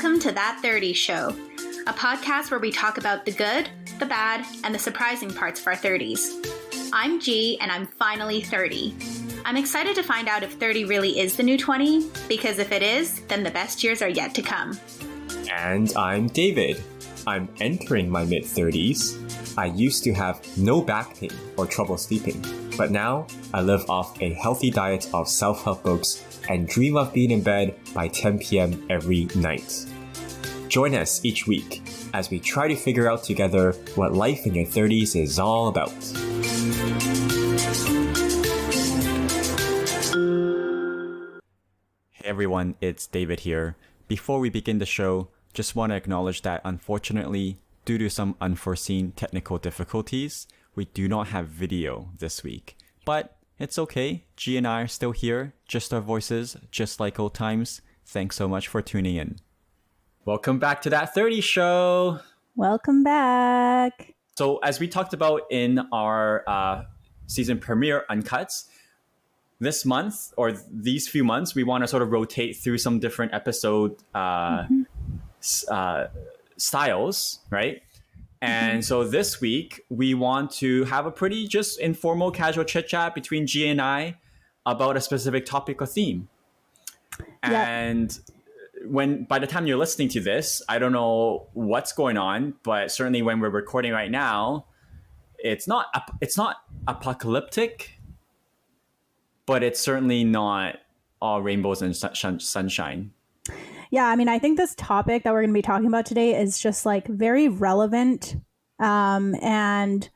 Welcome to That 30 Show, a podcast where we talk about the good, the bad, and the surprising parts of our 30s. I'm G, and I'm finally 30. I'm excited to find out if 30 really is the new 20, because if it is, then the best years are yet to come. And I'm David. I'm entering my mid-30s. I used to have no back pain or trouble sleeping, but now I live off a healthy diet of self-help books and dream of being in bed by 10 p.m. every night. Join us each week as we try to figure out together what life in your 30s is all about. Hey everyone, it's David here. Before we begin the show, just want to acknowledge that unfortunately, due to some unforeseen technical difficulties, we do not have video this week. But it's okay, G and I are still here, just our voices, just like old times. Thanks so much for tuning in. Welcome back to That 30 Show! Welcome back! So as we talked about in our season premiere Uncuts, this month, or these few months, we want to sort of rotate through some different episode styles, right? And so this week, we want to have a pretty just informal, casual chit-chat between G and I about a specific topic or theme. Yep. And by the time you're listening to this, I don't know what's going on, but certainly when we're recording right now, it's not apocalyptic, but it's certainly not all rainbows and sunshine. Yeah, I mean, I think this topic that we're going to be talking about today is just like very relevant. And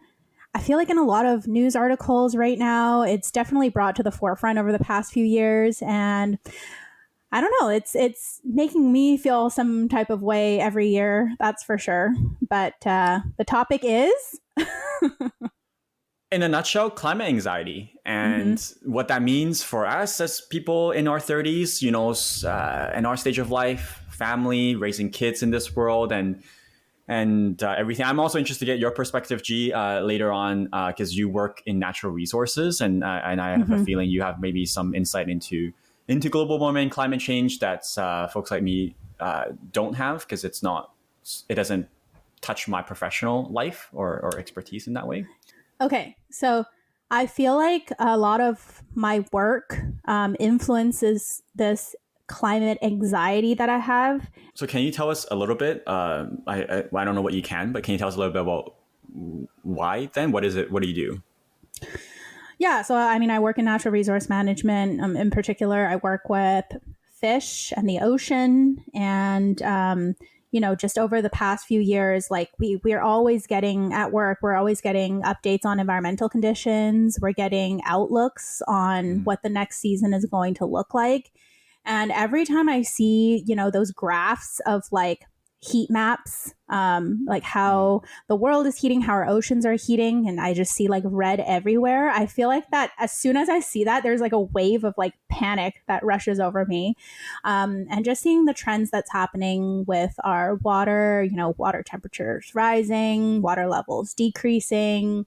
I feel like in a lot of news articles right now, it's definitely brought to the forefront over the past few years. And I don't know, it's making me feel some type of way every year, that's for sure. But the topic is... In a nutshell, climate anxiety and what that means for us as people in our 30s, in our stage of life, family, raising kids in this world and everything. I'm also interested to get your perspective, G, later on, because you work in natural resources and I have a feeling you have maybe some insight into global warming, climate change that folks like me don't have because it doesn't touch my professional life or expertise in that way. Okay, so I feel like a lot of my work influences this climate anxiety that I have. So can you tell us a little bit? I don't know what you can, but can you tell us a little bit about why then? What is it? What do you do? Yeah, so I mean, I work in natural resource management. In particular, I work with fish and the ocean and just over the past few years, like we're always getting at work, we're always getting updates on environmental conditions. We're getting outlooks on what the next season is going to look like. And every time I see, those graphs of like heat maps, like how the world is heating, how our oceans are heating, and I just see like red everywhere. I feel like that as soon as I see that, there's like a wave of like panic that rushes over me. And just seeing the trends that's happening with our water, water temperatures rising, water levels decreasing,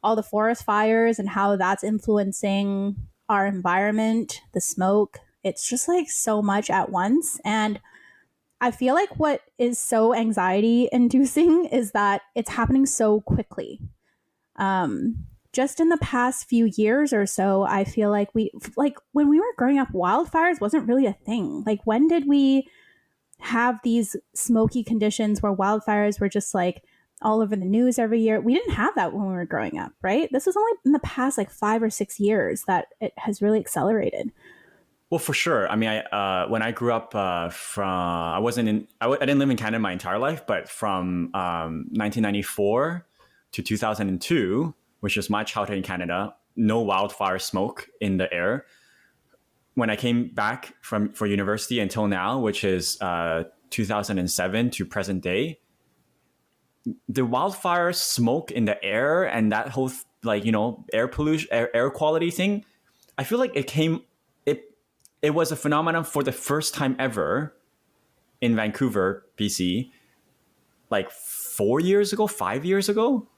all the forest fires and how that's influencing our environment, the smoke. It's just like so much at once. And I feel like what is so anxiety inducing is that it's happening so quickly. Just in the past few years or so, I feel like when we were growing up, wildfires wasn't really a thing. Like when did we have these smoky conditions where wildfires were just like all over the news every year? We didn't have that when we were growing up, right? This is only in the past like 5 or 6 years that it has really accelerated. Well, for sure. I mean, when I grew up I didn't live in Canada my entire life, but from 1994 to 2002, which is my childhood in Canada, no wildfire smoke in the air. When I came back for university until now, which is 2007 to present day, the wildfire smoke in the air and that whole air pollution, air quality thing, I feel like it was a phenomenon for the first time ever in Vancouver, BC, like 5 years ago.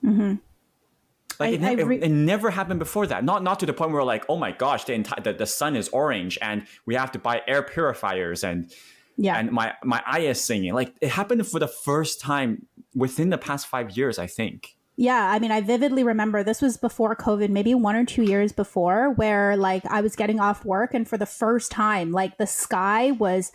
Like it never happened before that. Not to the point where like, oh my gosh, the sun is orange and we have to buy air purifiers and Yeah. And my eye is singing. Like it happened for the first time within the past 5 years, I think. Yeah, I mean, I vividly remember this was before COVID, maybe 1 or 2 years before, where like I was getting off work and for the first time, like the sky was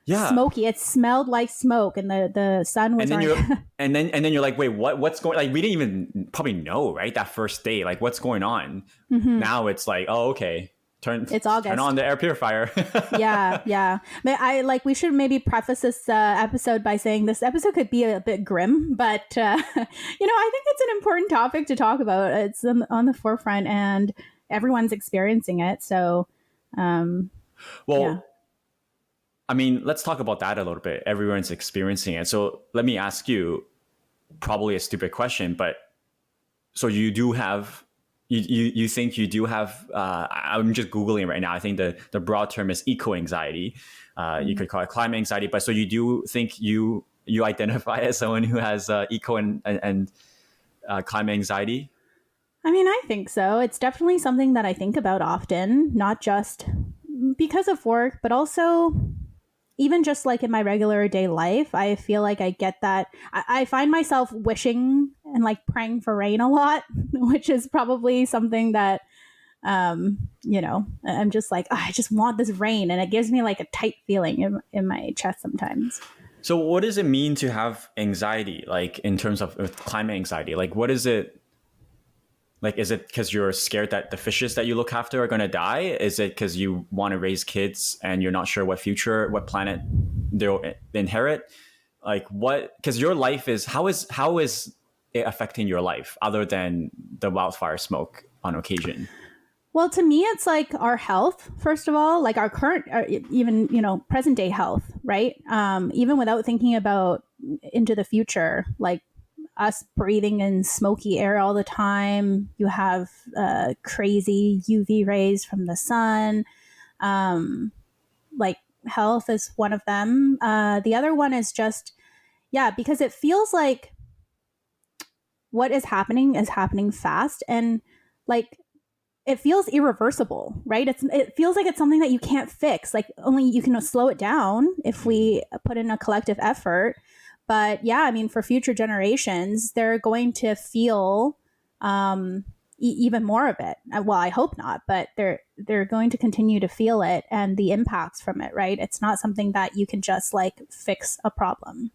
smoky. It smelled like smoke and the sun was and then you're like, wait, what's going, like we didn't even probably know, right? That first day, like what's going on. Now it's like, oh, okay. It's August. Turn on the air purifier. Yeah. But we should maybe preface this episode by saying this episode could be a bit grim, but I think it's an important topic to talk about. It's on the forefront and everyone's experiencing it. So, I mean, let's talk about that a little bit. Everyone's experiencing it. So let me ask you, probably a stupid question, but so you do have. You think you do have, I'm just Googling right now. I think the broad term is eco-anxiety. You could call it climate anxiety. But so you do think you identify as someone who has eco and climate anxiety? I mean, I think so. It's definitely something that I think about often, not just because of work, but also even just like in my regular day life. I feel like I get that. I find myself wishing and like praying for rain a lot, which is probably something that, I'm just like, I just want this rain. And it gives me like a tight feeling in my chest sometimes. So what does it mean to have anxiety? Like in terms of climate anxiety, like what is it? Like, is it because you're scared that the fishes that you look after are going to die? Is it because you want to raise kids and you're not sure what planet they'll inherit? Like what, because your life is, how is it affecting your life other than the wildfire smoke on occasion? Well, to me, it's like our health, first of all, like our current, even, present day health, right? Even without thinking about into the future, like us breathing in smoky air all the time. You have crazy UV rays from the sun. Like health is one of them. The other one is just, because it feels like what is happening fast and like it feels irreversible, right? It feels like it's something that you can't fix. Like only you can slow it down if we put in a collective effort. But I mean, for future generations, they're going to feel even more of it. Well, I hope not, but they're going to continue to feel it and the impacts from it, right? It's not something that you can just like fix a problem.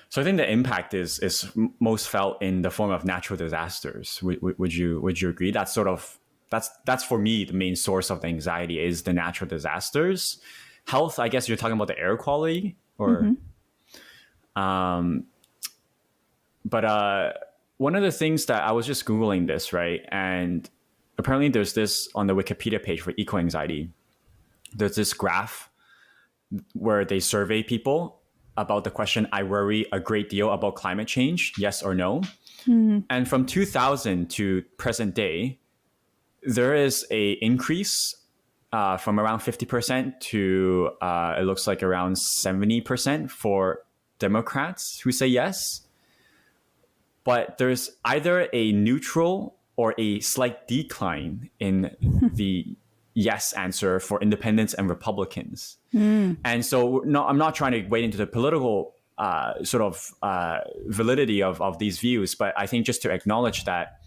So I think the impact is most felt in the form of natural disasters. Would you agree? That's sort of that's for me the main source of the anxiety is the natural disasters. Health, I guess you're talking about the air quality or. But one of the things that I was just Googling this, right? And apparently there's this on the Wikipedia page for eco-anxiety. There's this graph where they survey people about the question, I worry a great deal about climate change, yes or no? And from 2000 to present day, there is a increase from around 50% to it looks like around 70% for Democrats who say yes, but there's either a neutral or a slight decline in the yes answer for independents and Republicans. And so I'm not trying to wade into the political validity of these views, but I think just to acknowledge that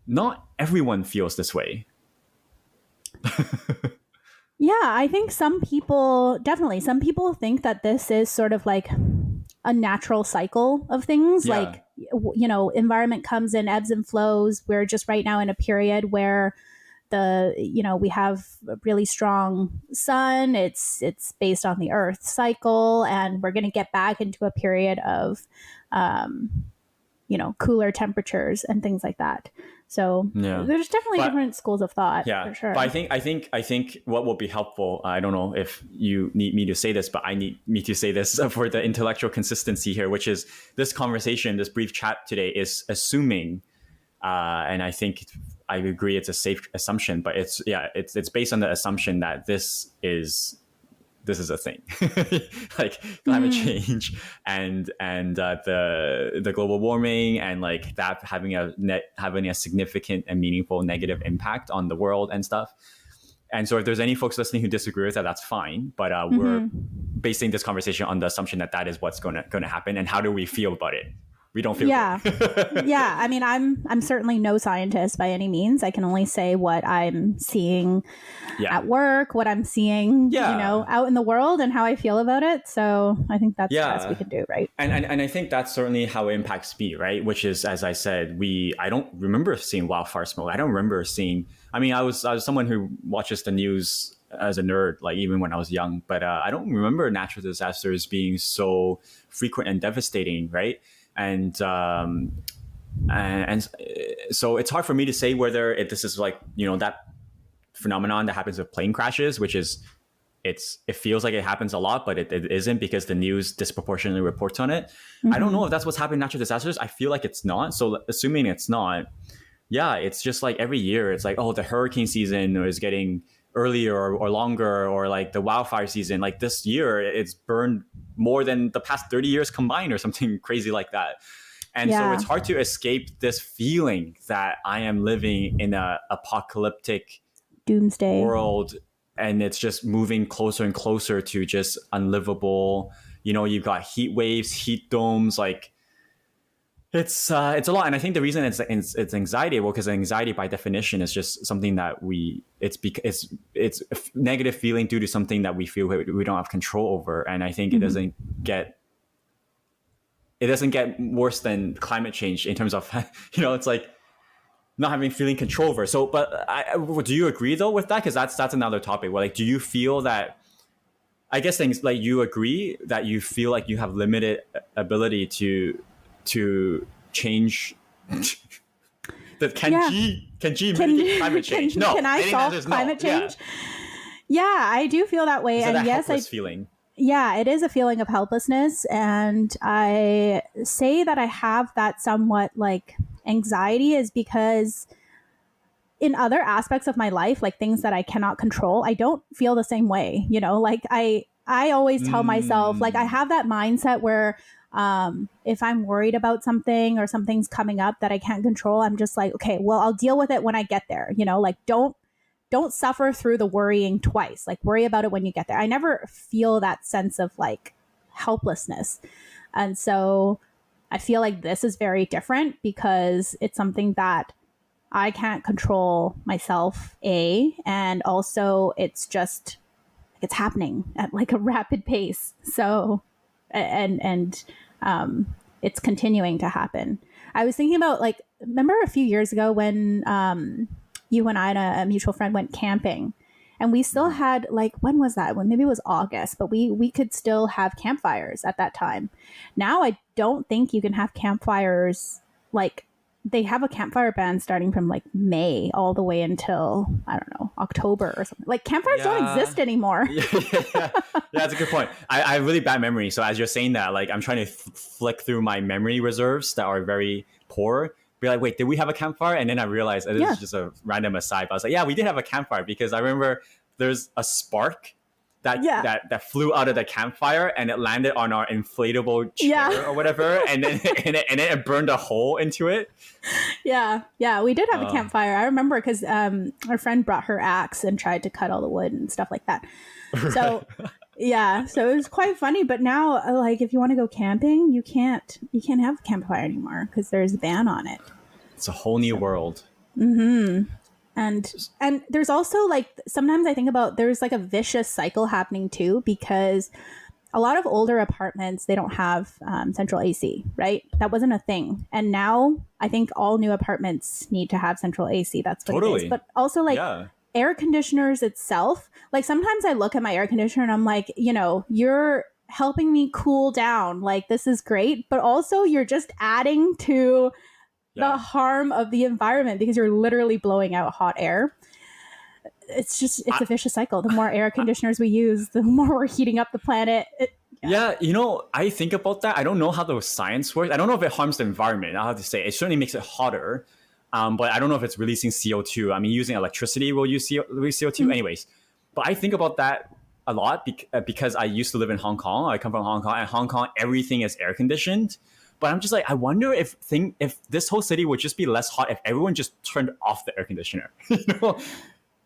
not everyone feels this way. I think some people think that this is sort of like a natural cycle of things. Like, environment comes in ebbs and flows. We're just right now in a period where we have a really strong sun. It's based on the Earth cycle, and we're going to get back into a period of, cooler temperatures and things like that. So there's definitely different schools of thought. For sure. But I think what will be helpful, I don't know if you need me to say this, but I need me to say this for the intellectual consistency here, which is this conversation, this brief chat today is assuming, and I think I agree it's a safe assumption, but it's based on the assumption that this is a thing, like climate change and the global warming and like that having a significant and meaningful negative impact on the world and stuff. And so if there's any folks listening who disagree with that, that's fine. But basing this conversation on the assumption that that is what's going to happen. And how do we feel about it? We don't feel good. Yeah. I mean, I'm certainly no scientist by any means. I can only say what I'm seeing at work, what I'm seeing, out in the world, and how I feel about it. So I think that's the best we can do, right? And I think that's certainly how it impacts me, right? Which is, as I said, I don't remember seeing wildfire smoke. I don't remember seeing. I mean, I was someone who watches the news as a nerd, like even when I was young, but I don't remember natural disasters being so frequent and devastating, right? And so it's hard for me to say whether this is like, that phenomenon that happens with plane crashes, which is it feels like it happens a lot, but it isn't, because the news disproportionately reports on it. Mm-hmm. I don't know if that's what's happening in natural disasters. I feel like it's not. So assuming it's not, it's just like every year it's like, oh, the hurricane season is getting earlier or longer, or like the wildfire season, like this year it's burned more than the past 30 years combined or something crazy like that. And so it's hard to escape this feeling that I am living in a apocalyptic doomsday world, and it's just moving closer and closer to just unlivable. You've got heat waves, heat domes, like it's a lot. And I think the reason it's anxiety, because anxiety by definition is just something that it's a negative feeling due to something that we feel we don't have control over. And I think it doesn't get worse than climate change in terms of, it's like not having feeling control over. So, but do you agree though with that? Because that's another topic. Where, like, do you feel that, I guess things like, you agree that you feel like you have limited ability to change can G mitigate climate change? No. Can I solve climate change? Yeah, I do feel that way. And yes, feeling. Yeah, it is a feeling of helplessness. And I say that I have that somewhat like anxiety is because in other aspects of my life, like things that I cannot control, I don't feel the same way. Like I always tell myself, like, I have that mindset where if I'm worried about something or something's coming up that I can't control, I'm just like, okay, well, I'll deal with it when I get there. Like, don't suffer through the worrying twice. Like, worry about it when you get there. I never feel that sense of like helplessness. And so I feel like this is very different because it's something that I can't control myself, and also it's happening at like a rapid pace. So, and it's continuing to happen. I was thinking about, like, remember a few years ago when you and I and a mutual friend went camping, and we still had, like, when was that? When maybe it was August, but we could still have campfires at that time. Now I don't think you can have campfires, like, they have a campfire ban starting from like May all the way until, I don't know, October or something. Like, campfires don't exist anymore. Yeah, that's a good point. I have really bad memory. So as you're saying that, like, I'm trying to flick through my memory reserves that are very poor. Be like, wait, did we have a campfire? And then I realized, this is just a random aside, but I was like, yeah, we did have a campfire, because I remember there's a spark that flew out of the campfire and it landed on our inflatable chair or whatever, and then it burned a hole into it. Yeah, we did have a campfire. I remember because our friend brought her axe and tried to cut all the wood and stuff like that. So so it was quite funny. But now, like, if you want to go camping, you can't have a campfire anymore because there's a ban on it. It's a whole new world. Mm-hmm. And there's also, like, sometimes I think about, there's like a vicious cycle happening too, because a lot of older apartments, they don't have central AC, right? That wasn't a thing. And now I think all new apartments need to have central AC. That's what it is. But also, like, air conditioners itself, like, sometimes I look at my air conditioner and I'm like, you're helping me cool down. Like, this is great. But also you're just adding to the harm of the environment because you're literally blowing out hot air. It's a vicious cycle. The more air conditioners we use, the more we're heating up the planet. I think about that. I don't know how the science works. I don't know if it harms the environment. I have to say, it certainly makes it hotter. But I don't know if it's releasing CO2. I mean, using electricity will use CO2 Mm-hmm. anyways. But I think about that a lot because I used to live in Hong Kong. I come from Hong Kong, and Hong Kong, everything is air conditioned. But I'm just like, I wonder if this whole city would just be less hot if everyone just turned off the air conditioner.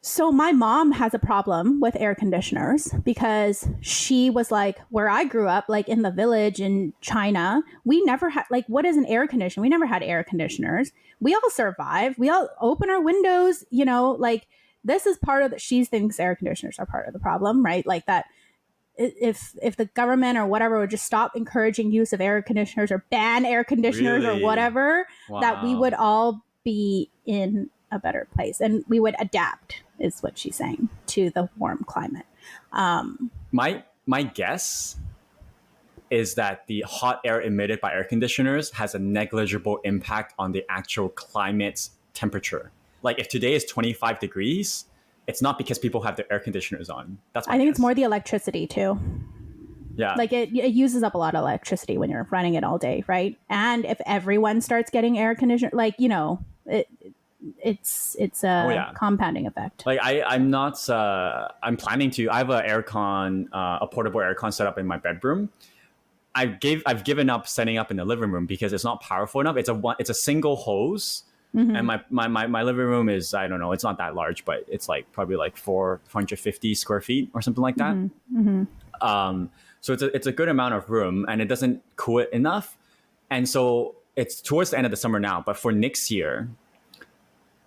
So my mom has a problem with air conditioners because she was like, where I grew up, like in the village in China, we never had, like, what is an air conditioner? We never had air conditioners. We all survived. We all open our windows, you know, like this is part of the, she thinks air conditioners are part of the problem, right? Like that if the government or whatever would just stop encouraging use of air conditioners or ban air conditioners Really? or whatever, that we Wow. would all be in a better place and we would adapt, is what she's saying, to the warm climate. My guess is that the hot air emitted by air conditioners has a negligible impact on the actual climate's temperature. Like if today is 25 degrees, it's not because people have their air conditioners on. That's my I think guess. it's more the electricity too. Yeah. Like it uses up a lot of electricity when you're running it all day, right? And if everyone starts getting air conditioner, like, you know, it's a compounding effect. Like I'm not. I'm planning to. I have a portable aircon set up in my bedroom. I've given up setting up in the living room because it's not powerful enough. It's a single hose, and my living room is, I don't know, it's not that large, but it's like probably like 450 square feet or something like that. So it's a good amount of room, and it doesn't cool it enough. And so it's towards the end of the summer now, but for next year,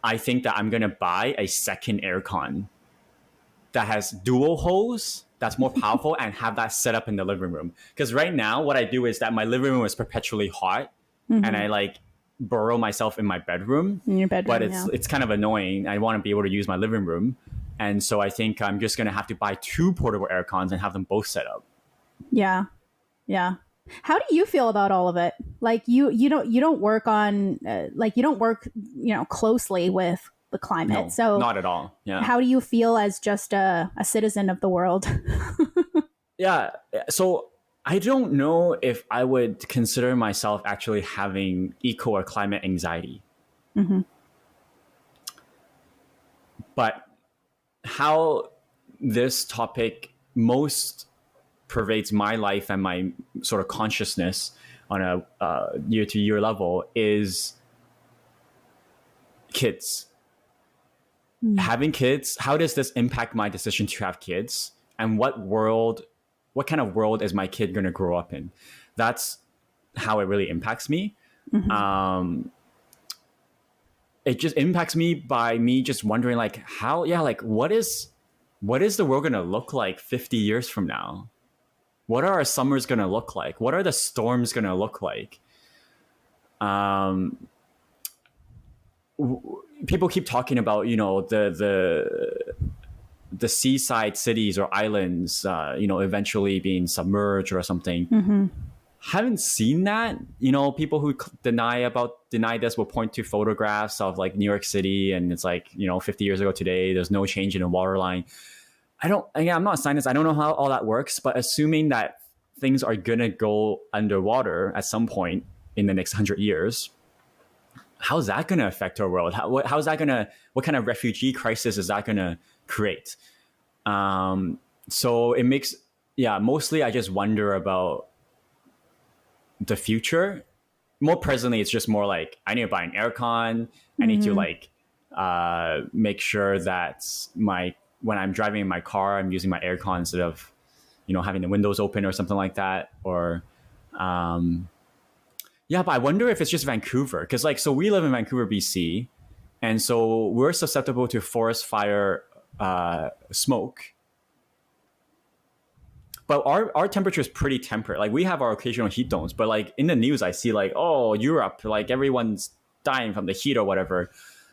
I think that I'm gonna buy a second aircon that has dual hose, that's more powerful, and have that set up in the living room. Because right now, what I do is that my living room is perpetually hot, and I like burrow myself in my bedroom. In your bedroom, but it's kind of annoying. I want to be able to use my living room, and so I think I'm just gonna have to buy 2 portable aircons and have them both set up. Yeah. How do you feel about all of it? Like you don't work on like you don't work, you know, closely with the climate. No, so not at all. Yeah. How do you feel as just a citizen of the world? Yeah. So I don't know if I would consider myself actually having eco or climate anxiety. But how this topic most pervades my life and my sort of consciousness on a year-to-year level is kids. Having kids, how does this impact my decision to have kids? And what kind of world is my kid going to grow up in? That's how it really impacts me. It just impacts me by me just wondering like what is the world going to look like 50 years from now? What are our summers going to look like? What are the storms going to look like? People keep talking about, you know, the seaside cities or islands, you know, eventually being submerged or something. Haven't seen that. You know, people who deny this will point to photographs of like New York City, and it's like, you know, 50 years ago today, there's no change in the water line. I'm not a scientist. I don't know how all that works, but assuming that things are going to go underwater at some point in the next 100 years, how's that going to affect our world? How's that going to, what kind of refugee crisis is that going to create? So it makes, mostly I just wonder about the future. More presently, it's just more like, I need to buy an aircon. I need to like make sure that when I'm driving in my car, I'm using my aircon instead of, you know, having the windows open or something like that. Or, but I wonder if it's just Vancouver. Because like, so we live in Vancouver, BC. And so we're susceptible to forest fire smoke. But our temperature is pretty temperate. Like we have our occasional heat domes, but like in the news, I see like, oh, Europe, like everyone's dying from the heat or whatever.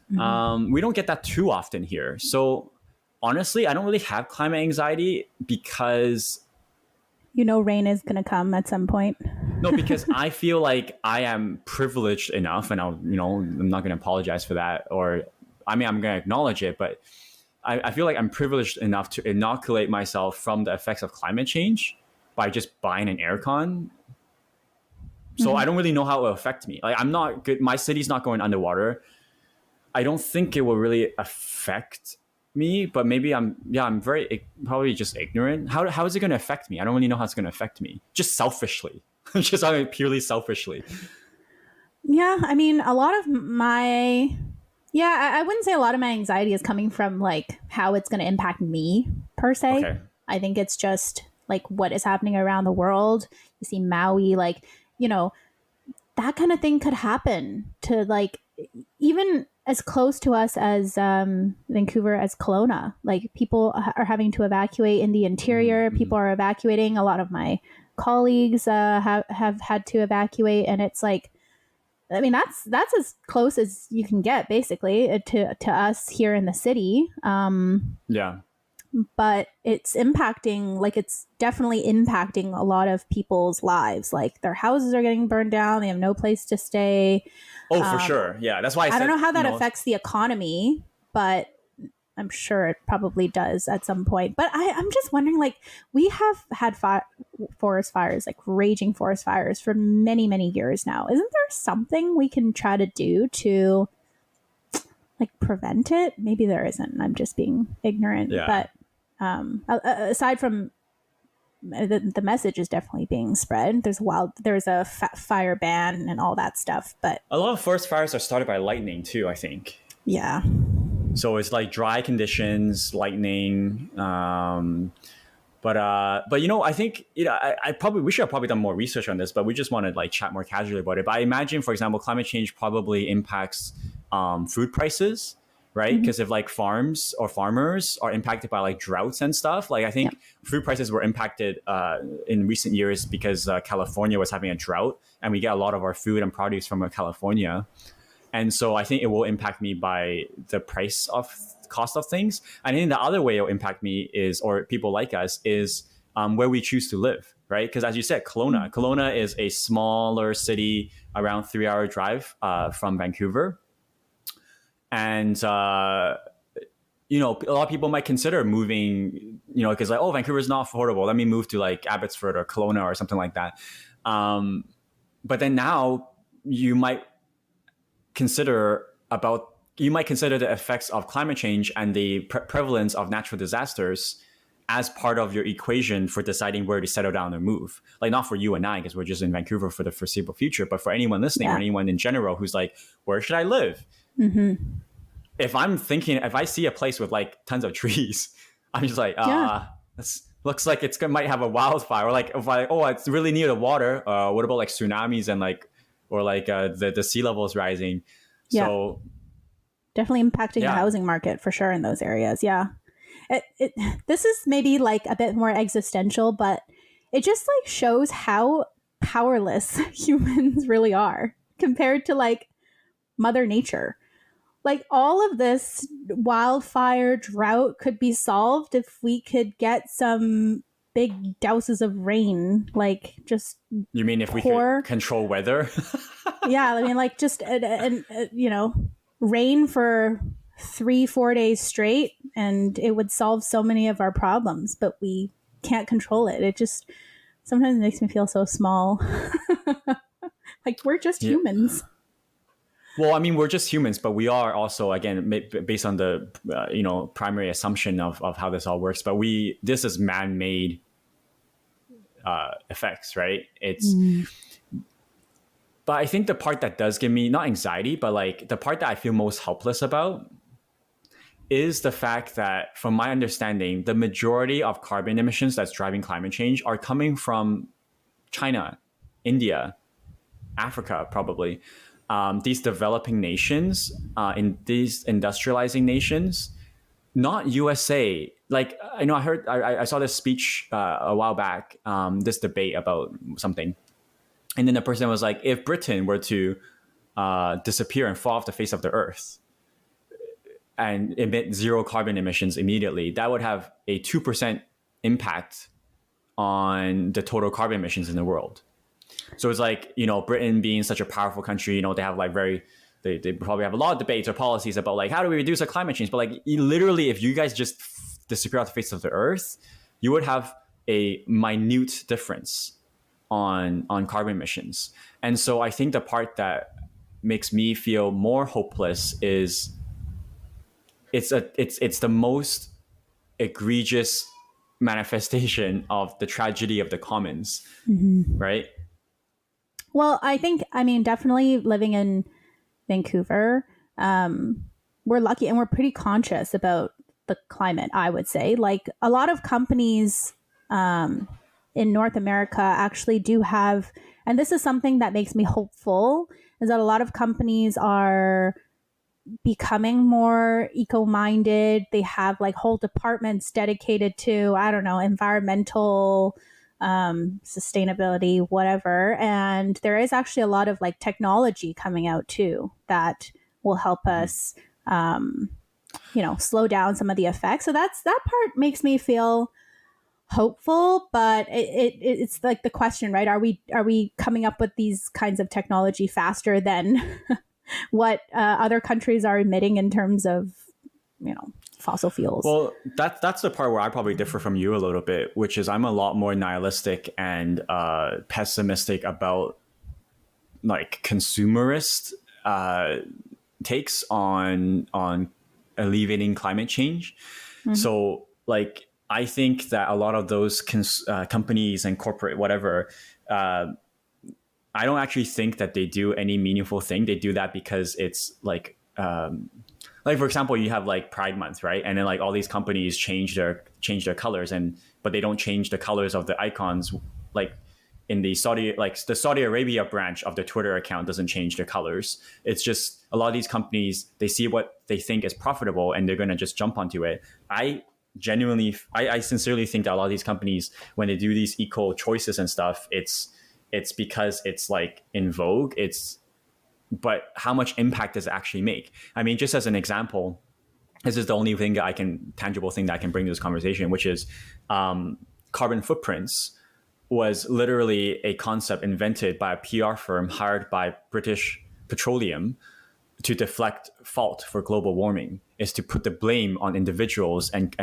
We don't get that too often here. So honestly, I don't really have climate anxiety because... You know, rain is going to come at some point. No, because I feel like I am privileged enough, and I'm not going to apologize for that. I'm going to acknowledge it, but I feel like I'm privileged enough to inoculate myself from the effects of climate change by just buying an aircon. So I don't really know how it will affect me. Like I'm not good. My city's not going underwater. I don't think it will really affect me, but maybe I'm probably just ignorant. How is it going to affect me? I don't really know how it's going to affect me. Just selfishly, purely selfishly. Yeah, I mean, a lot of my Yeah, I wouldn't say a lot of my anxiety is coming from like how it's going to impact me per se. Okay. I think it's just like what is happening around the world. You see Maui, like, you know, that kind of thing could happen to like even as close to us as Vancouver as Kelowna. Like people are having to evacuate in the interior. Mm-hmm. People are evacuating. A lot of my colleagues have had to evacuate, and it's like, I mean, that's as close as you can get, basically, to us here in the city. Yeah. But it's impacting, like, it's definitely impacting a lot of people's lives. Like, their houses are getting burned down. They have no place to stay. Oh, for sure. Yeah, that's why I said, don't know how that affects the economy, but I'm sure it probably does at some point. But I'm just wondering, like, we have had forest fires, like raging forest fires for many, many years now. Isn't there something we can try to do to, like, prevent it? Maybe there isn't. I'm just being ignorant. Yeah. But aside from the message is definitely being spread. There's a fire ban and all that stuff. But a lot of forest fires are started by lightning too, I think. Yeah. So it's like dry conditions, lightning. But you know, I think, you know, we should have probably done more research on this, but we just want to like chat more casually about it. But I imagine, for example, climate change probably impacts food prices, right? Because if like farms or farmers are impacted by like droughts and stuff, like I think food prices were impacted in recent years because California was having a drought, and we get a lot of our food and produce from California. And so I think it will impact me by the cost of things. And then the other way it will impact me is, or people like us, is where we choose to live, right? Because as you said, Kelowna is a smaller city, around 3-hour drive from Vancouver. And, you know, a lot of people might consider moving, you know, because like, oh, Vancouver is not affordable. Let me move to like Abbotsford or Kelowna or something like that. But then now you might consider the effects of climate change and the prevalence of natural disasters as part of your equation for deciding where to settle down or move. Like, not for you and I, because we're just in Vancouver for the foreseeable future, but for anyone listening or anyone in general who's like, where should I live? Mm-hmm. If I see a place with like tons of trees, I'm just like, this looks like it might have a wildfire. Or like, if it's really near the water. What about like tsunamis and like, or like the sea levels rising? Yeah. So definitely impacting the housing market for sure in those areas. Yeah. This is maybe like a bit more existential, but it just like shows how powerless humans really are compared to like Mother Nature. Like, all of this wildfire drought could be solved if we could get some big douses of rain, like just you mean if we could control weather? Yeah, I mean, like just you know, rain for 3-4 days straight, and it would solve so many of our problems, but we can't control it. It just sometimes makes me feel so small. Like, we're just humans. Well, I mean, we're just humans, but we are also, again, based on the primary assumption of how this all works. But this is man-made effects, right? But I think the part that does give me not anxiety, but like the part that I feel most helpless about is the fact that, from my understanding, the majority of carbon emissions that's driving climate change are coming from China, India, Africa, probably. These developing nations, in these industrializing nations, not USA. Like, I know I saw this speech a while back, this debate about something. And then the person was like, if Britain were to disappear and fall off the face of the earth and emit zero carbon emissions immediately, that would have a 2% impact on the total carbon emissions in the world. So it's like, you know, Britain being such a powerful country, you know, they have like they probably have a lot of debates or policies about like, how do we reduce our climate change? But like, literally, if you guys just disappear off the face of the earth, you would have a minute difference on carbon emissions. And so I think the part that makes me feel more hopeless is it's the most egregious manifestation of the tragedy of the commons, right? Well, I mean, definitely living in Vancouver, we're lucky and we're pretty conscious about the climate, I would say. Like a lot of companies in North America actually do have, and this is something that makes me hopeful, is that a lot of companies are becoming more eco-minded. They have like whole departments dedicated to, I don't know, environmental sustainability, whatever. And there is actually a lot of like technology coming out too that will help us, slow down some of the effects. So that part makes me feel hopeful, but it's like the question, right? Are we coming up with these kinds of technology faster than what other countries are emitting in terms of, fossil fuels? Well, that's the part where I probably differ from you a little bit, which is I'm a lot more nihilistic and pessimistic about like consumerist takes on alleviating climate change. Mm-hmm. So like I think that a lot of those companies and corporate whatever, I don't actually think that they do any meaningful thing. They do that because it's like for example, you have like Pride Month, right? And then like all these companies change their colors, but they don't change the colors of the icons. Like in the Saudi Arabia branch of the Twitter account doesn't change their colors. It's just a lot of these companies, they see what they think is profitable and they're going to just jump onto it. I sincerely think that a lot of these companies, when they do these eco choices and stuff, it's because it's like in vogue. But how much impact does it actually make? I mean, just as an example, this is the only tangible thing that I can bring to this conversation, which is carbon footprints was literally a concept invented by a PR firm hired by British Petroleum to deflect fault for global warming, is to put the blame on individuals and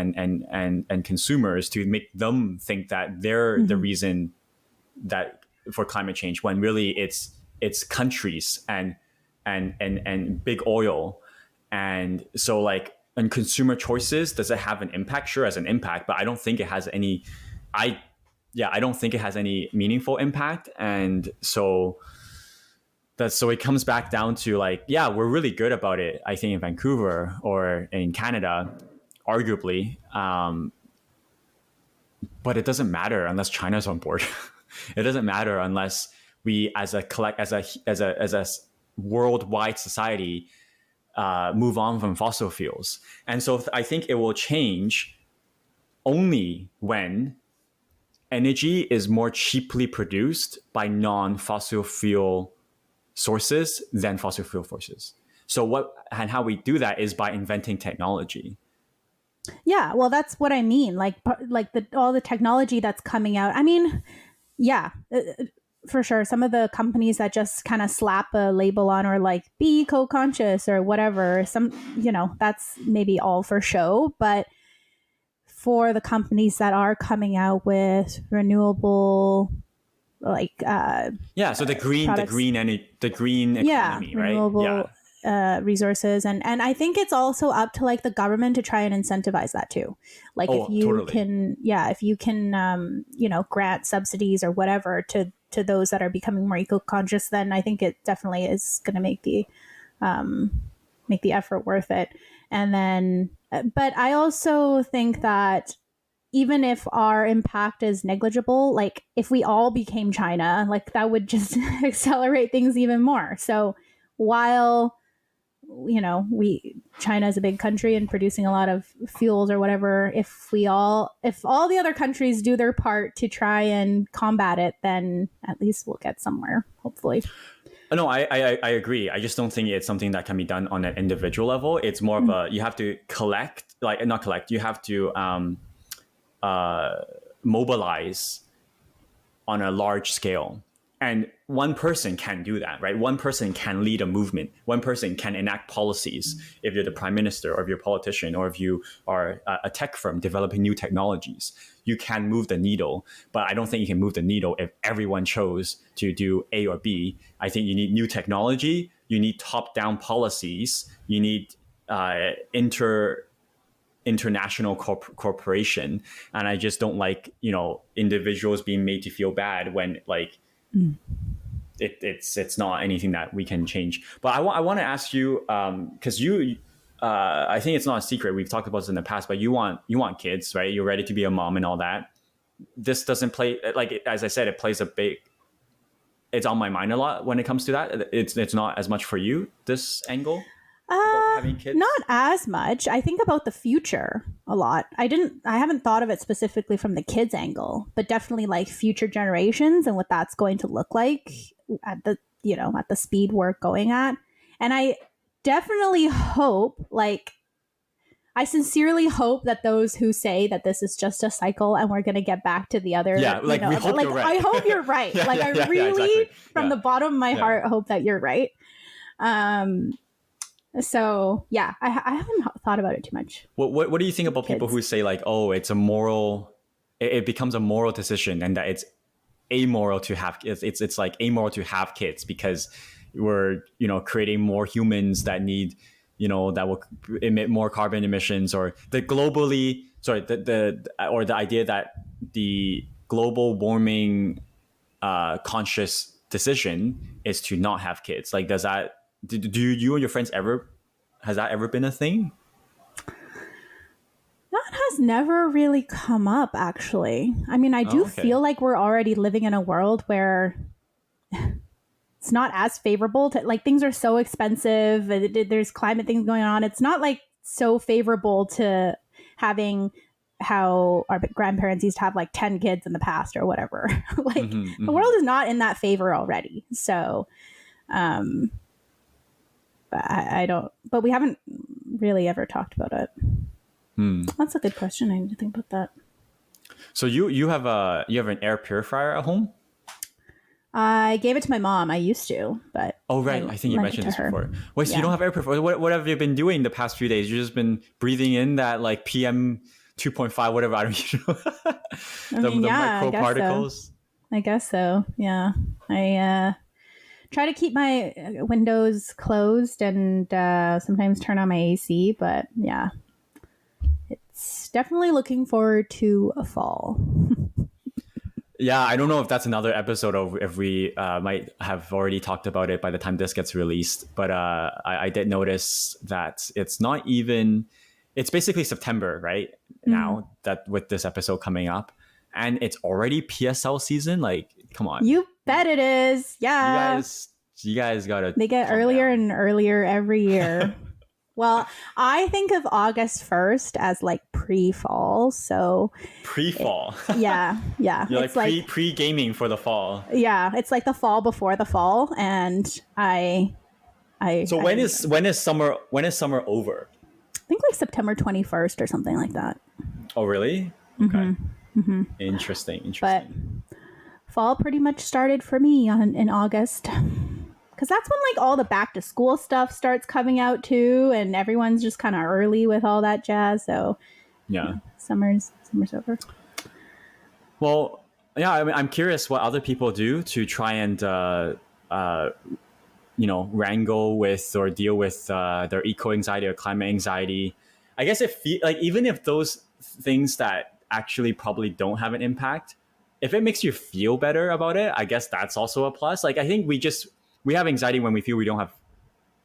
consumers to make them think that they're the reason that for climate change, when really it's countries and big oil. And so like, and consumer choices, does it have an impact? Sure, has an impact, but I don't think it has any, I don't think it has any meaningful impact. And so it comes back down to like, yeah, we're really good about it, I think, in Vancouver or in Canada, arguably. But it doesn't matter unless China's on board. It doesn't matter unless we as a worldwide society move on from fossil fuels. And so I think it will change only when energy is more cheaply produced by non-fossil fuel sources than fossil fuel sources. So how we do that is by inventing technology. Yeah, well, that's what I mean. Like all the technology that's coming out. I mean, yeah, for sure. Some of the companies that just kind of slap a label on or like be eco-conscious or whatever, that's maybe all for show. But for the companies that are coming out with renewable, like so the green economy, right? Renewable resources, and I think it's also up to like the government to try and incentivize that too. Like if you can grant subsidies or whatever to those that are becoming more eco-conscious, then I think it definitely is going to make the effort worth it. And then, but I also think that even if our impact is negligible, like if we all became China, like that would just accelerate things even more. So while, China is a big country and producing a lot of fuels or whatever, if all the other countries do their part to try and combat it, then at least we'll get somewhere, hopefully. No, I agree. I just don't think it's something that can be done on an individual level. It's more of you have to you have to mobilize on a large scale. And one person can do that, right? One person can lead a movement. One person can enact policies. If you're the prime minister, or if you're a politician, or if you are a tech firm developing new technologies, you can move the needle. But I don't think you can move the needle if everyone chose to do A or B. I think you need new technology. You need top-down policies. You need international corporation. And I just don't like, individuals being made to feel bad when like, it's not anything that we can change. But I want to ask you, because I think it's not a secret. We've talked about this in the past, but you want kids, right? You're ready to be a mom and all that. This doesn't play, like, as I said, it plays a big, it's on my mind a lot when it comes to that. It's not as much for you, this angle about having kids. Not as much. I think about the future a lot. I haven't thought of it specifically from the kids angle, but definitely like future generations and what that's going to look like at the, at the speed we're going at. And I definitely hope, like, I sincerely hope that those who say that this is just a cycle and we're going to get back to the other, we hope you're right. I hope you're right. I really, exactly. From the bottom of my heart, hope that you're right. So yeah, I haven't thought about it too much. What do you think about people who say like, oh, it's a moral, it becomes a moral decision, and that it's amoral to have it's like amoral to have kids because we're creating more humans that need that will emit more carbon emissions, or the idea that the global warming conscious decision is to not have kids. Like, does that, do you and your friends has that ever been a thing? That has never really come up, actually. I mean, I do feel like we're already living in a world where it's not as favorable to, like, things are so expensive. There's climate things going on. It's not like so favorable to having how our grandparents used to have like 10 kids in the past or whatever. The world is not in that favor already. So, but we haven't really ever talked about it. That's a good question. I need to think about that. So you have an air purifier at home? I gave it to my mom. I used to, but I think you mentioned this before. Wait, so you don't have air purifier? What have you been doing the past few days? You've just been breathing in that like PM 2.5, whatever. I don't know. the microparticles. I guess so. Yeah, I try to keep my windows closed and sometimes turn on my AC. But yeah, it's definitely looking forward to a fall. Yeah, I don't know if that's another episode or if we might have already talked about it by the time this gets released. But I did notice that it's basically September right now, that with this episode coming up, and it's already PSL season. Like, come on. You bet it is. Yeah. You guys gotta. They get earlier and earlier every year. Well, I think of August 1st as like pre-fall. So pre-fall. Yeah. You're it's like pre-gaming for the fall. Yeah, it's like the fall before the fall, and when is summer over? I think like September 21st or something like that. Oh, really? Okay. Mm-hmm. Interesting. But fall pretty much started for me in August. Because that's when like all the back to school stuff starts coming out too, and everyone's just kind of early with all that jazz. So yeah, summer's over. Well, yeah, I mean, I'm curious what other people do to try and wrangle with or deal with their eco anxiety or climate anxiety. I guess even if those things that actually probably don't have an impact, if it makes you feel better about it, I guess that's also a plus. Like, I think we have anxiety when we feel we don't have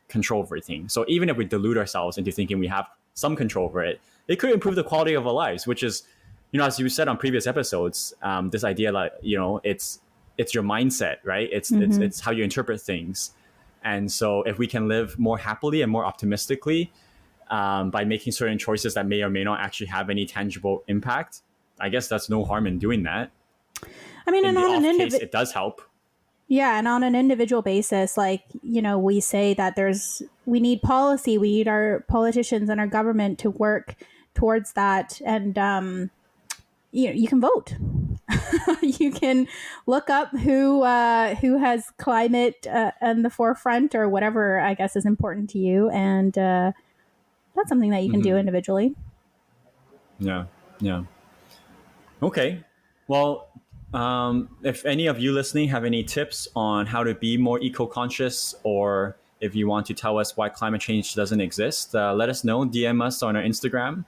control over everything. So even if we delude ourselves into thinking we have some control over it, it could improve the quality of our lives, which is, as you said on previous episodes, this idea that, it's your mindset, right? It's how you interpret things. And so if we can live more happily and more optimistically by making certain choices that may or may not actually have any tangible impact, I guess that's no harm in doing that. I mean, and on an individual, it does help. Yeah, and on an individual basis, like, we say that we need policy, we need our politicians and our government to work towards that, and you can vote. You can look up who has climate in the forefront or whatever I guess is important to you, and that's something that you can do individually. Yeah. Okay. Well, if any of you listening have any tips on how to be more eco-conscious, or if you want to tell us why climate change doesn't exist, let us know. DM us on our Instagram.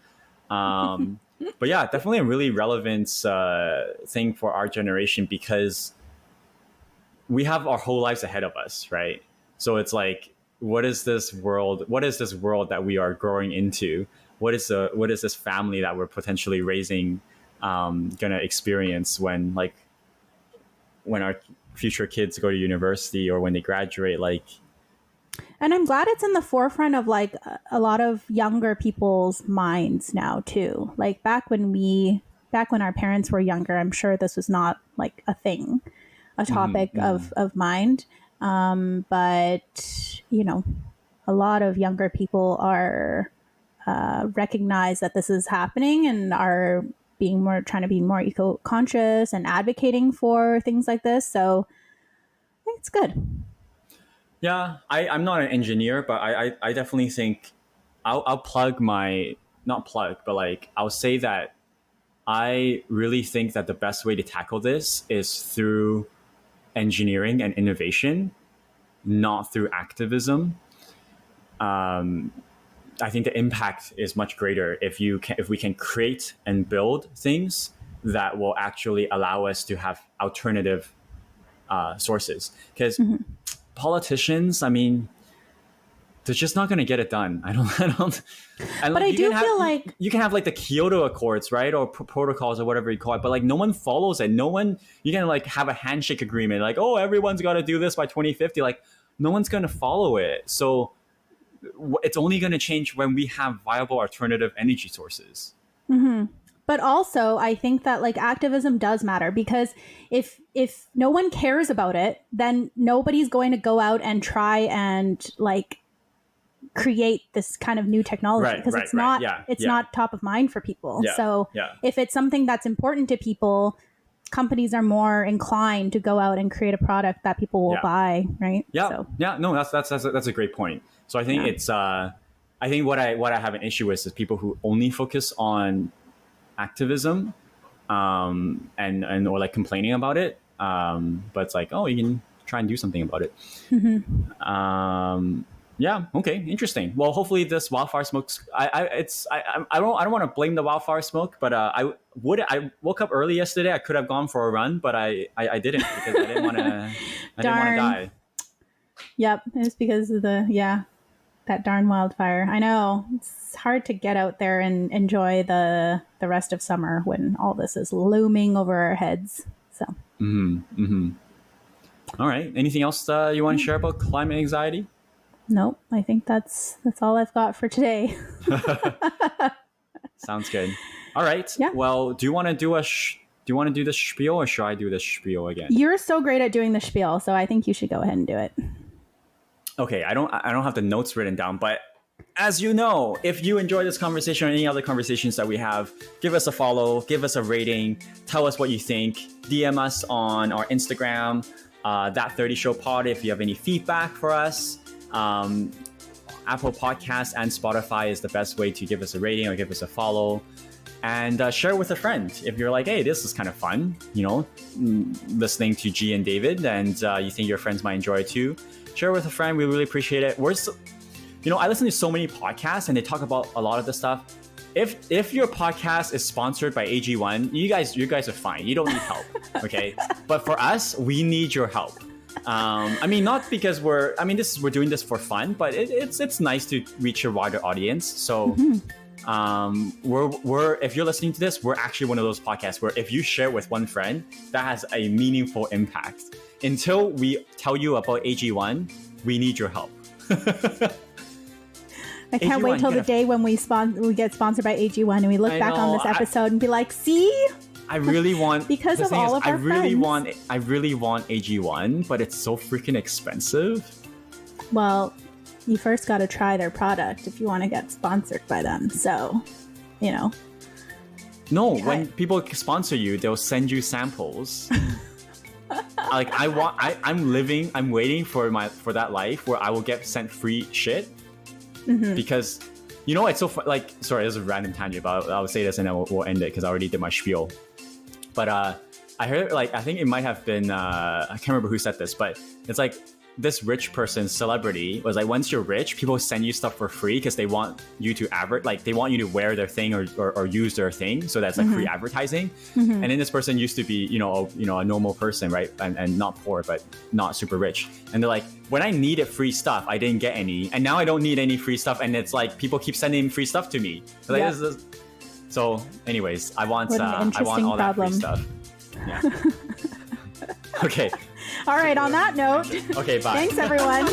But yeah, definitely a really relevant thing for our generation, because we have our whole lives ahead of us, right? So it's like what is this world that we are growing into? What is this family that we're potentially raising gonna experience when our future kids go to university or when they graduate? Like, and I'm glad it's in the forefront of like a lot of younger people's minds now too. Like back when our parents were younger, I'm sure this was not like a thing, a topic of mind. But you know, a lot of younger people are recognize that this is happening and are trying to be more eco-conscious and advocating for things like this. So I think it's good. Yeah, I'm not an engineer, but I definitely think I'll plug my, not plug, but like I'll say that I really think that the best way to tackle this is through engineering and innovation, not through activism. I think the impact is much greater if we can create and build things that will actually allow us to have alternative sources. Because politicians, I mean, they're just not going to get it done. I don't. And but I do feel like you can have like the Kyoto Accords, right, or protocols or whatever you call it, but like no one follows it. You can like have a handshake agreement, like, oh, everyone's got to do this by 2050. Like no one's going to follow it. So it's only going to change when we have viable alternative energy sources. But also, I think that like activism does matter, because if no one cares about it, then nobody's going to go out and try and like create this kind of new technology, because it's not top of mind for people. So if it's something that's important to people, companies are more inclined to go out and create a product that people will buy, right? No, that's a great point. So I think it's I think what I have an issue with is people who only focus on activism and or like complaining about it, but it's like, oh, you can try and do something about it. Yeah, okay, interesting. Well, hopefully this wildfire smoke, I don't want to blame the wildfire smoke, but I woke up early yesterday. I could have gone for a run, but I didn't, because I didn't want to die. Yep, it's because of that darn wildfire. I know it's hard to get out there and enjoy the rest of summer when all this is looming over our heads. So. All right. Anything else you want to share about climate anxiety? Nope. I think that's all I've got for today. Sounds good. All right. Yeah. Well, do you want to do the spiel, or should I do the spiel again? You're so great at doing the spiel, so I think you should go ahead and do it. Okay, I don't have the notes written down, but as you know, if you enjoy this conversation or any other conversations that we have, give us a follow, give us a rating, tell us what you think, DM us on our Instagram, That 30 Show Pod, if you have any feedback for us. Apple Podcasts and Spotify is the best way to give us a rating or give us a follow. And share with a friend if you're like, hey, this is kind of fun, listening to G and David, and you think your friends might enjoy it too. Share with a friend. We really appreciate it. I listen to so many podcasts and they talk about a lot of this stuff. If your podcast is sponsored by AG1, you guys are fine. You don't need help, okay? But for us, we need your help. Not because we're doing this for fun, but it's nice to reach a wider audience. So, we're if you're listening to this, we're actually one of those podcasts where if you share with one friend, that has a meaningful impact. Until we tell you about AG1, we need your help. I can't wait till the day when we get sponsored by AG1 and we look back on this episode and be like, see? I really want because of all of our friends. I really want AG1, but it's so freaking expensive. Well, you first got to try their product if you want to get sponsored by them. So, No, when people sponsor you, they'll send you samples. Like I'm waiting for that life where I will get sent free shit, because it's so fun. Like, sorry, this is a random tangent, but I'll say this and then we'll end it because I already did my spiel. But I heard, like, I think it might have been I can't remember who said this, but it's like this rich person celebrity was like, once you're rich, people send you stuff for free because they want you to they want you to wear their thing or use their thing. So that's like free advertising. And then this person used to be, a normal person, right? And not poor, but not super rich. And they're like, when I needed free stuff, I didn't get any. And now I don't need any free stuff. And it's like, people keep sending free stuff to me. Like, so anyways, I want all that free stuff. Yeah. Okay. All right. On that note. Okay. Bye. Thanks, everyone.